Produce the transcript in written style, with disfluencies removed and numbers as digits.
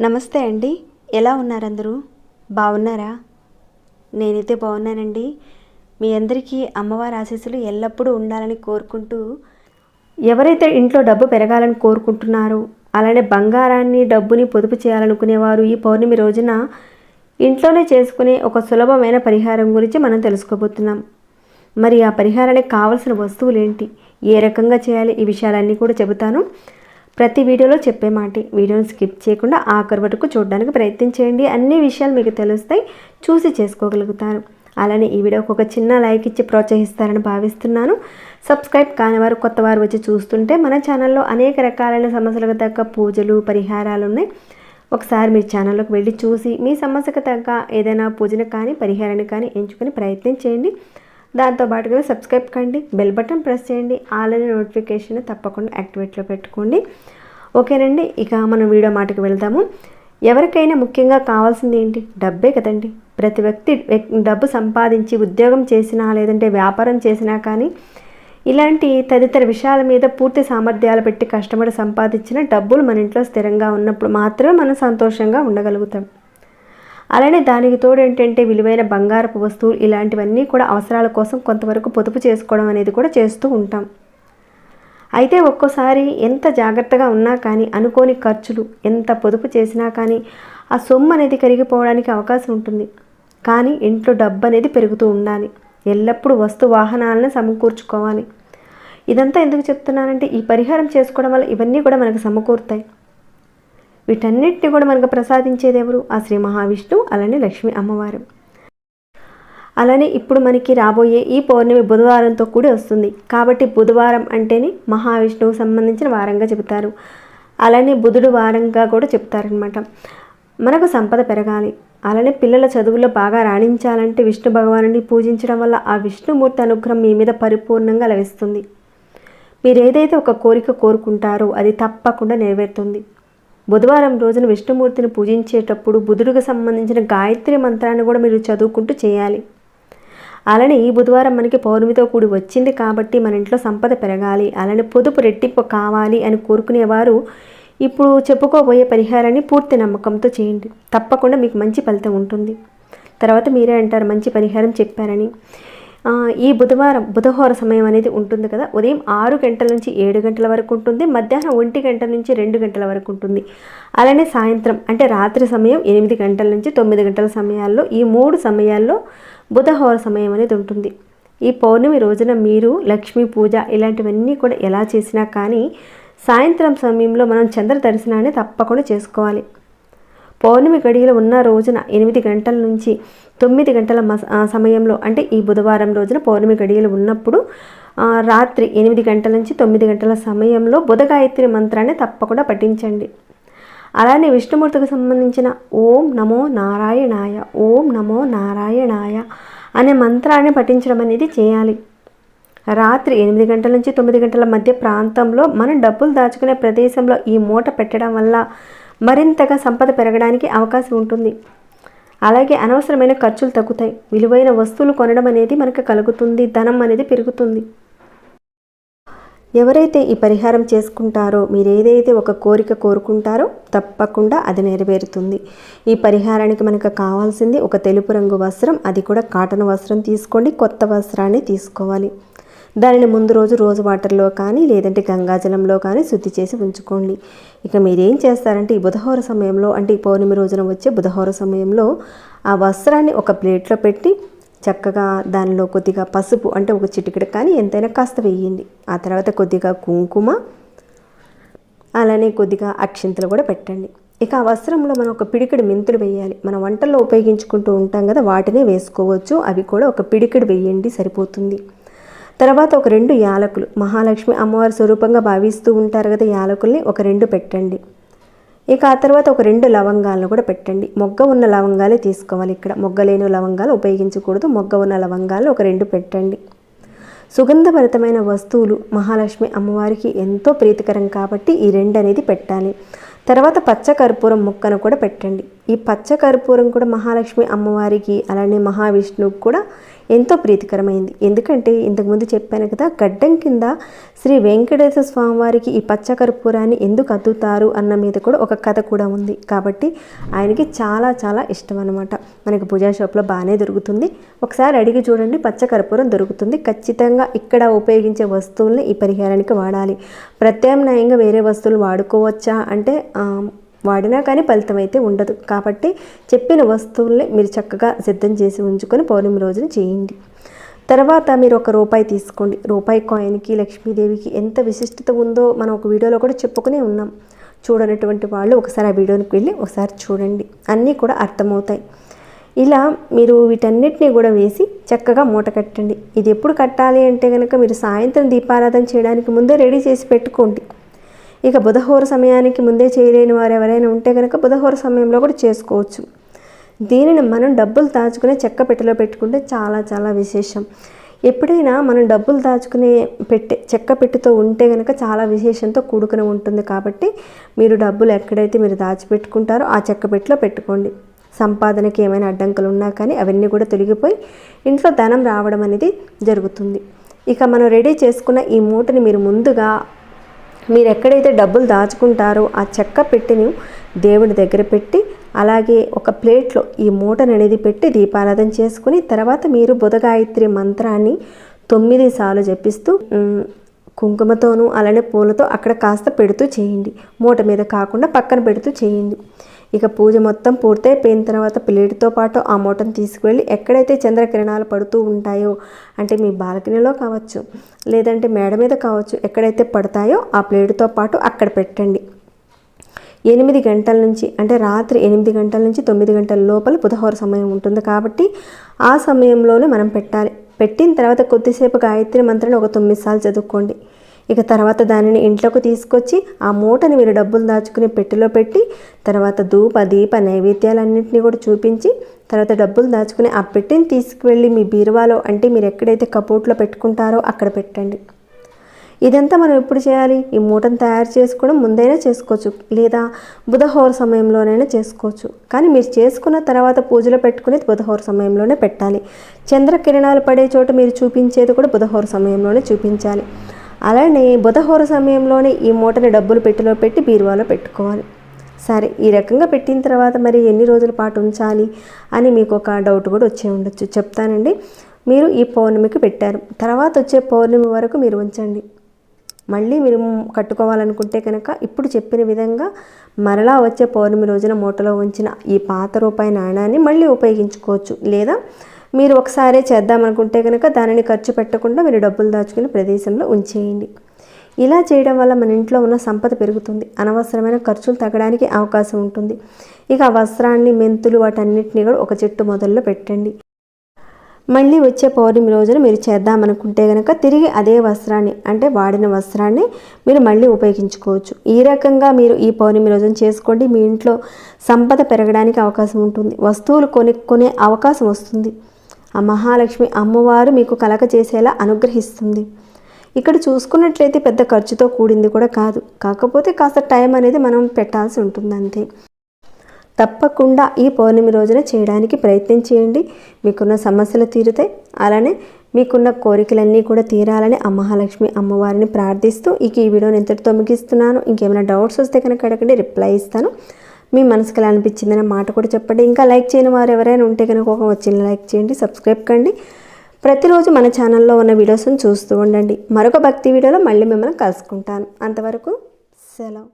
నమస్తే అండి, ఎలా ఉన్నారు అందరూ? బాగున్నారా? నేనైతే బాగున్నానండి. మీ అందరికీ అమ్మవారి ఆశీస్సులు ఎల్లప్పుడూ ఉండాలని కోరుకుంటూ, ఎవరైతే ఇంట్లో డబ్బు పెరగాలని కోరుకుంటున్నారో, అలానే బంగారాన్ని డబ్బుని పొదుపు చేయాలనుకునేవారు ఈ పౌర్ణమి రోజున ఇంట్లోనే చేసుకునే ఒక సులభమైన పరిహారం గురించి మనం తెలుసుకోబోతున్నాం. మరి ఆ పరిహారానికి కావాల్సిన వస్తువులు ఏంటి, ఏ రకంగా చేయాలి, ఈ విషయాలన్నీ కూడా చెబుతాను. ప్రతి వీడియోలో చెప్పే మాట, వీడియోని స్కిప్ చేయకుండా ఆఖరి వరకు చూడడానికి ప్రయత్నం చేయండి. అన్ని విషయాలు మీకు తెలుస్తాయి, చూసి చేసుకోగలుగుతారు. అలానే ఈ వీడియోకి ఒక చిన్న లైక్ ఇచ్చి ప్రోత్సహిస్తారని భావిస్తున్నాను. సబ్స్క్రైబ్ కాని వారు, కొత్త వారు వచ్చి చూస్తుంటే మన ఛానల్లో అనేక రకాలైన సమస్యలకు తగ్గ పూజలు, పరిహారాలు ఉన్నాయి. ఒకసారి మీ ఛానల్లోకి వెళ్ళి చూసి మీ సమస్యకు తగ్గ ఏదైనా పూజను కానీ పరిహారాన్ని కానీ ఎంచుకొని ప్రయత్నం చేయండి. దాంతోపాటుగా సబ్స్క్రైబ్ కండి, బెల్ బటన్ ప్రెస్ చేయండి, ఆల్ అనే నోటిఫికేషన్ తప్పకుండా యాక్టివేట్లో పెట్టుకోండి. ఓకేనండి, ఇక మనం వీడియో మాటకు వెళ్దాము. ఎవరికైనా ముఖ్యంగా కావాల్సింది ఏంటి? డబ్బే కదండి. ప్రతి వ్యక్తి డబ్బు సంపాదించి ఉద్యోగం చేసినా లేదంటే వ్యాపారం చేసినా కానీ ఇలాంటి తదితర విషయాల మీద పూర్తి సామర్థ్యాలు పెట్టి కష్టపడి సంపాదించిన డబ్బులు మన ఇంట్లో స్థిరంగా ఉన్నప్పుడు మాత్రమే మనం సంతోషంగా ఉండగలుగుతాం. అలానే దానికి తోడు ఏంటంటే విలువైన బంగారపు వస్తువులు ఇలాంటివన్నీ కూడా అవసరాల కోసం కొంతవరకు పొదుపు చేసుకోవడం అనేది కూడా చేస్తూ ఉంటాం. అయితే ఒక్కోసారి ఎంత జాగ్రత్తగా ఉన్నా కానీ అనుకోని ఖర్చులు, ఎంత పొదుపు చేసినా కానీ ఆ సొమ్ము అనేది కరిగిపోవడానికి అవకాశం ఉంటుంది. కానీ ఇంట్లో డబ్బు అనేది పెరుగుతూ ఉండాలి. ఎల్లప్పుడూ వస్తు వాహనాలను సమకూర్చుకోవాలి. ఇదంతా ఎందుకు చెప్తున్నానంటే ఈ పరిహారం చేసుకోవడం వల్ల ఇవన్నీ కూడా మనకు సమకూరుతాయి. వీటన్నిటిని కూడా మనకు ప్రసాదించేది ఎవరు? ఆ శ్రీ మహావిష్ణువు, అలానే లక్ష్మీ అమ్మవారు. అలానే ఇప్పుడు మనకి రాబోయే ఈ పౌర్ణమి బుధవారంతో కూడి వస్తుంది. కాబట్టి బుధవారం అంటేనే మహావిష్ణువుకు సంబంధించిన వారంగా చెబుతారు. అలానే బుధుడు వారంగా కూడా చెప్తారనమాట. మనకు సంపద పెరగాలి, అలానే పిల్లల చదువుల్లో బాగా రాణించాలంటే విష్ణు భగవానుని పూజించడం వల్ల ఆ విష్ణుమూర్తి అనుగ్రహం మీ మీద పరిపూర్ణంగా లభిస్తుంది. మీరు ఏదైతే ఒక కోరిక కోరుకుంటారో అది తప్పకుండా నెరవేరుతుంది. బుధవారం రోజున విష్ణుమూర్తిని పూజించేటప్పుడు బుధుడికి సంబంధించిన గాయత్రి మంత్రాన్ని కూడా మీరు చదువుకుంటూ చేయాలి. అలానే ఈ బుధవారం మనకి పౌర్ణమితో కూడి వచ్చింది కాబట్టి మన ఇంట్లో సంపద పెరగాలి, అలానే పొదుపు రెట్టింపు కావాలి అని కోరుకునేవారు ఇప్పుడు చెప్పుకోబోయే పరిహారాన్ని పూర్తి నమ్మకంతో చేయండి. తప్పకుండా మీకు మంచి ఫలితం ఉంటుంది. తర్వాత మీరే అంటారు మంచి పరిహారం చెప్పారని. ఈ బుధవారం బుధహోర సమయం అనేది ఉంటుంది కదా, ఉదయం 6 గంటల నుంచి 7 గంటల వరకు ఉంటుంది, మధ్యాహ్నం 1 గంట నుంచి 2 గంటల వరకు ఉంటుంది. అలానే సాయంత్రం అంటే రాత్రి సమయం 8 గంటల నుంచి 9 గంటల సమయాల్లో, ఈ 3 సమయాల్లో బుధహోర సమయం అనేది ఉంటుంది. ఈ పౌర్ణమి రోజున మీరు లక్ష్మీ పూజ ఇలాంటివన్నీ కూడా ఎలా చేసినా కానీ సాయంత్రం సమయంలో మనం చంద్ర దర్శనాన్ని తప్పకుండా చేసుకోవాలి. పౌర్ణమి గడియలు ఉన్న రోజున 8 గంటల నుంచి 9 గంటల సమయంలో అంటే ఈ బుధవారం రోజున పౌర్ణమి గడియలు ఉన్నప్పుడు రాత్రి 8 గంటల నుంచి 9 గంటల సమయంలో బుధ గాయత్రి మంత్రాన్ని తప్పకుండా పఠించండి. అలానే విష్ణుమూర్తికి సంబంధించిన ఓం నమో నారాయణాయ, ఓం నమో నారాయణాయ అనే మంత్రాన్ని పఠించడం అనేది చేయాలి. రాత్రి 8 గంటల నుంచి 9 గంటల మధ్య ప్రాంతంలో మనం డబ్బులు దాచుకునే ప్రదేశంలో ఈ మూట పెట్టడం వల్ల మరింతగా సంపద పెరగడానికి అవకాశం ఉంటుంది. అలాగే అనవసరమైన ఖర్చులు తగ్గుతాయి, విలువైన వస్తువులు కొనడం అనేది మనకు కలుగుతుంది, ధనం అనేది పెరుగుతుంది. ఎవరైతే ఈ పరిహారం చేసుకుంటారో, మీరు ఏదైతే ఒక కోరిక కోరుకుంటారో తప్పకుండా అది నెరవేరుతుంది. ఈ పరిహారానికి మనకు కావాల్సింది ఒక తెలుపు రంగు వస్త్రం, అది కూడా కాటన్ వస్త్రం తీసుకోండి. కొత్త వస్త్రాన్ని తీసుకోవాలి. దానిని ముందు రోజు రోజు వాటర్లో కానీ లేదంటే గంగాజలంలో కానీ శుద్ధి చేసి ఉంచుకోండి. ఇక మీరేం చేస్తారంటే ఈ బుధహోర సమయంలో అంటే ఈ పౌర్ణమి రోజున వచ్చే బుధహోర సమయంలో ఆ వస్త్రాన్ని ఒక ప్లేట్లో పెట్టి చక్కగా దానిలో కొద్దిగా పసుపు అంటే ఒక చిటికెడు కానీ ఎంతైనా కాస్త వేయండి. ఆ తర్వాత కొద్దిగా కుంకుమ, అలానే కొద్దిగా అక్షింతలు కూడా పెట్టండి. ఇక ఆ వస్త్రంలో మనం ఒక పిడికెడు మెంతులు వేయాలి. మనం వంటల్లో ఉపయోగించుకుంటూ ఉంటాం కదా, వాటినే వేసుకోవచ్చు. అవి కూడా ఒక పిడికెడు వేయండి, సరిపోతుంది. తర్వాత ఒక 2 యాలకులు, మహాలక్ష్మి అమ్మవారి స్వరూపంగా భావిస్తూ ఉంటారు కదా, యాలకుల్ని ఒక 2 పెట్టండి. ఇక ఆ తర్వాత ఒక 2 లవంగాలను కూడా పెట్టండి. మొగ్గ ఉన్న లవంగాలే తీసుకోవాలి. ఇక్కడ మొగ్గ లేని లవంగాలు ఉపయోగించకూడదు. మొగ్గ ఉన్న లవంగాలు ఒక 2 పెట్టండి. సుగంధభరితమైన వస్తువులు మహాలక్ష్మి అమ్మవారికి ఎంతో ప్రీతికరం కాబట్టి ఈ 2 అనేది పెట్టాలి. తర్వాత పచ్చకర్పూరం ముక్కను కూడా పెట్టండి. ఈ పచ్చకర్పూరం కూడా మహాలక్ష్మి అమ్మవారికి అలానే మహావిష్ణువుకి కూడా ఎంతో ప్రీతికరమైంది. ఎందుకంటే ఇంతకుముందు చెప్పాను కదా, గడ్డం కింద శ్రీ వెంకటేశ్వర స్వామివారికి ఈ పచ్చ కర్పూరాన్ని ఎందుకు అద్దుతారు అన్న మీద కూడా ఒక కథ కూడా ఉంది. కాబట్టి ఆయనకి చాలా చాలా ఇష్టం అనమాట. మనకి పూజా షాప్లో బాగానే దొరుకుతుంది. ఒకసారి అడిగి చూడండి, పచ్చ కర్పూరం దొరుకుతుంది. ఖచ్చితంగా ఇక్కడ ఉపయోగించే వస్తువుల్ని ఈ పరిహారానికి వాడాలి. ప్రత్యామ్నాయంగా వేరే వస్తువులు వాడుకోవచ్చా అంటే వాడినా కానీ ఫలితం అయితే ఉండదు. కాబట్టి చెప్పిన వస్తువుల్ని మీరు చక్కగా సిద్ధం చేసి ఉంచుకొని పౌర్ణమి రోజున చేయండి. తర్వాత మీరు ₹1 తీసుకోండి. రూపాయి కాయిన్కి లక్ష్మీదేవికి ఎంత విశిష్టత ఉందో మనం ఒక వీడియోలో కూడా చెప్పుకునే ఉన్నాం. చూడనటువంటి వాళ్ళు ఒకసారి ఆ వీడియోకి వెళ్ళి ఒకసారి చూడండి, అన్నీ కూడా అర్థమవుతాయి. ఇలా మీరు వీటన్నిటిని కూడా వేసి చక్కగా మూట కట్టండి. ఇది ఎప్పుడు కట్టాలి అంటే కనుక మీరు సాయంత్రం దీపారాధన చేయడానికి ముందే రెడీ చేసి పెట్టుకోండి. ఇక బుధహోర సమయానికి ముందే చేయలేని వారు ఎవరైనా ఉంటే కనుక బుధహోర సమయంలో కూడా చేసుకోవచ్చు. దీనిని మనం డబ్బులు దాచుకునే చెక్క పెట్టెలో పెట్టుకుంటే చాలా చాలా విశేషం. ఎప్పుడైనా మనం డబ్బులు దాచుకునే చెక్క పెట్టెతో ఉంటే కనుక చాలా విశేషంతో కూడుకుని ఉంటుంది. కాబట్టి మీరు డబ్బులు ఎక్కడైతే మీరు దాచిపెట్టుకుంటారో ఆ చెక్క పెట్టెలో పెట్టుకోండి. సంపాదనకి ఏమైనా అడ్డంకులు ఉన్నా కానీ అవన్నీ కూడా తొలగిపోయి ఇంట్లో ధనం రావడం అనేది జరుగుతుంది. ఇక మనం రెడీ చేసుకున్న ఈ మూటని మీరు ముందుగా మీరు ఎక్కడైతే డబ్బులు దాచుకుంటారో ఆ చెక్క పెట్టెను దేవుడి దగ్గర పెట్టి, అలాగే ఒక ప్లేట్లో ఈ మూటను అనేది పెట్టి దీపారాధన చేసుకుని, తర్వాత మీరు బుధగాయత్రి మంత్రాన్ని 9 సార్లు జపిస్తూ కుంకుమతోనూ అలానే పూలతో అక్కడ కాస్త పెడుతూ చేయండి. మూట మీద కాకుండా పక్కన పెడుతూ చేయండి. ఇక పూజ మొత్తం పూర్తయిపోయిన తర్వాత ప్లేటుతో పాటు ఆ మూటను తీసుకువెళ్ళి ఎక్కడైతే చంద్రకిరణాలు పడుతూ ఉంటాయో, అంటే మీ బాల్కనీలో కావచ్చు లేదంటే మేడ మీద కావచ్చు, ఎక్కడైతే పడతాయో ఆ ప్లేటుతో పాటు అక్కడ పెట్టండి. 8 గంటల నుంచి అంటే రాత్రి 8 గంటల నుంచి 9 గంటల లోపల బుధహోర సమయం ఉంటుంది. కాబట్టి ఆ సమయంలోనే మనం పెట్టాలి. పెట్టిన తర్వాత కొద్దిసేపు గాయత్రి మంత్రాన్ని ఒక 9 సార్లు చదువుకోండి. ఇక తర్వాత దానిని ఇంట్లోకి తీసుకొచ్చి ఆ మూటని మీరు డబ్బులు దాచుకునే పెట్టెలో పెట్టి, తర్వాత ధూప దీప నైవేద్యాలన్నింటినీ కూడా చూపించి, తర్వాత డబ్బులు దాచుకుని ఆ పెట్టెని తీసుకువెళ్ళి మీ బీరువాలో అంటే మీరు ఎక్కడైతే కబోర్డ్లో పెట్టుకుంటారో అక్కడ పెట్టండి. ఇదంతా మనం ఎప్పుడు చేయాలి? ఈ మూటను తయారు చేసుకోవడం ముందైనా చేసుకోవచ్చు, లేదా బుధహోర సమయంలోనైనా చేసుకోవచ్చు. కానీ మీరు చేసుకున్న తర్వాత పూజలో పెట్టుకునేది బుధహోర సమయంలోనే పెట్టాలి. చంద్రకిరణాలు పడే చోట మీరు చూపించేది కూడా బుధహోర సమయంలోనే చూపించాలి. అలానే బుధహోర సమయంలోనే ఈ మూటని డబ్బులు పెట్టెలో పెట్టి బీరువాలో పెట్టుకోవాలి. సరే, ఈ రకంగా పెట్టిన తర్వాత మరి ఎన్ని రోజుల పాటు ఉంచాలి అని మీకు ఒక డౌట్ కూడా వచ్చే ఉండొచ్చు. చెప్తానండి. మీరు ఈ పౌర్ణమికి పెట్టారు, తర్వాత వచ్చే పౌర్ణమి వరకు మీరు ఉంచండి. మళ్ళీ మీరు కట్టుకోవాలనుకుంటే కనుక ఇప్పుడు చెప్పిన విధంగా మరలా వచ్చే పౌర్ణమి రోజున మూటలో ఉంచిన ఈ పాత రూపాయి నాణాన్ని మళ్ళీ ఉపయోగించుకోవచ్చు. లేదా మీరు ఒకసారి చేద్దామనుకుంటే కనుక దానిని ఖర్చు పెట్టకుండా మీరు డబ్బులు దాచుకునే ప్రదేశంలో ఉంచేయండి. ఇలా చేయడం వల్ల మన ఇంట్లో ఉన్న సంపద పెరుగుతుంది, అనవసరమైన ఖర్చులు తగ్గడానికి అవకాశం ఉంటుంది. ఇక ఆ వస్త్రాన్ని, మెంతులు వాటన్నిటిని కూడా ఒక చెట్టు మొదల్లో పెట్టండి. మళ్ళీ వచ్చే పౌర్ణమి రోజున మీరు చేద్దామనుకుంటే కనుక తిరిగి అదే వస్త్రాన్ని అంటే వాడిన వస్త్రాన్ని మీరు మళ్ళీ ఉపయోగించుకోవచ్చు. ఈ రకంగా మీరు ఈ పౌర్ణమి రోజున చేసుకోండి. మీ ఇంట్లో సంపద పెరగడానికి అవకాశం ఉంటుంది, వస్తువులు కొనుక్కునే అవకాశం వస్తుంది. ఆ మహాలక్ష్మి అమ్మవారు మీకు కలగ చేసేలా అనుగ్రహిస్తుంది. ఇక్కడ చూసుకున్నట్లయితే పెద్ద ఖర్చుతో కూడింది కూడా కాదు, కాకపోతే కాస్త టైం అనేది మనం పెట్టాల్సి ఉంటుంది అంతే. తప్పకుండా ఈ పౌర్ణమి రోజున చేయడానికి ప్రయత్నం చేయండి. మీకున్న సమస్యలు తీరుతాయి, అలానే మీకున్న కోరికలన్నీ కూడా తీరాలని ఆ మహాలక్ష్మి అమ్మవారిని ప్రార్థిస్తూ ఈ వీడియోని ఇంతటితో ముగిస్తున్నాను. ఇంకేమైనా డౌట్స్ వస్తే కనుక అడగండి, రిప్లై ఇస్తాను. మీ మనసుకు ఎలా అనిపించిందనే మాట కూడా చెప్పండి. ఇంకా లైక్ చేయని వారు ఎవరైనా ఉంటే కనుక ఒక వచ్చిన లైక్ చేయండి, సబ్స్క్రైబ్ కండి. ప్రతిరోజు మన ఛానల్లో ఉన్న వీడియోస్ని చూస్తూ ఉండండి. మరొక భక్తి వీడియోలో మళ్ళీ మిమ్మల్ని కలుసుకుంటాను. అంతవరకు సెలవు.